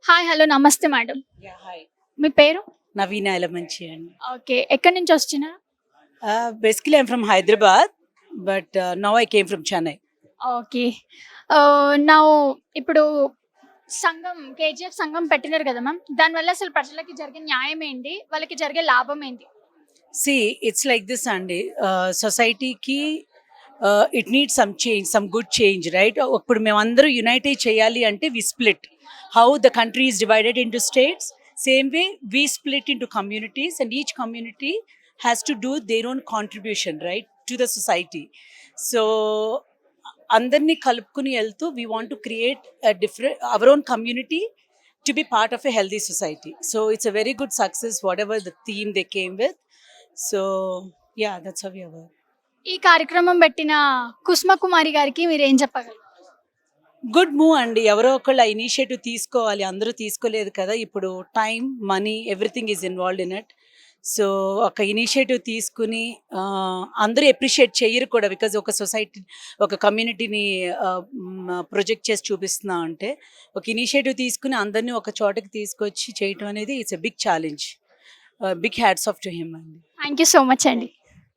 Hi. Hello. నమస్తే madam. Yeah, hi. మీ పేరు? Navina Elamanchi. Okay. ఎక్కడి నుంచి వస్తున్నారు? Basically, I'm from Hyderabad, but now I came from Chennai. Okay. నా ఇప్పుడు సంఘం కేజీఎఫ్ సంఘం పెట్టినారు కదా మ్యామ్. దానివల్ల అసలు ప్రజలకి జరిగే న్యాయం ఏంటి? వాళ్ళకి జరిగే లాభం ఏంటి? See, it's like this, Andy. Society ki it needs some change, some good change, right? ఇప్పుడు మేమందరూ యునైట్ అయి చేయాలి అంటే we split. How the country is divided into states, same way we split into communities, and each community has to do their own contribution, right, to the society. So అందరినీ కలుపుకుని వెళ్తూ we want to create a different our own community to be part of a healthy society. So it's a very good success whatever the theme they came with. So yeah, that's how we are. ఈ కార్యక్రమం పెట్టిన కుసుమ కుమారి గారికి మీరు ఏం చెప్పగలరు? Good move అండి. ఎవరో ఒకళ్ళు ఆ ఇనిషియేటివ్ తీసుకోవాలి, అందరూ తీసుకోలేదు కదా. ఇప్పుడు time, money, everything is involved in it. So ఒక ఇనిషియేటివ్ తీసుకుని అందరూ ఎప్రిషియేట్ చెయ్యరు కూడా, బికాజ్ ఒక సొసైటీ ఒక కమ్యూనిటీని ప్రొజెక్ట్ చేసి చూపిస్తున్నా అంటే ఒక ఇనిషియేటివ్ తీసుకుని అందరినీ ఒక చోటకి తీసుకొచ్చి చేయటం అనేది it's a big challenge. Big hats off to him అండి. థ్యాంక్ యూ సో మచ్ అండి.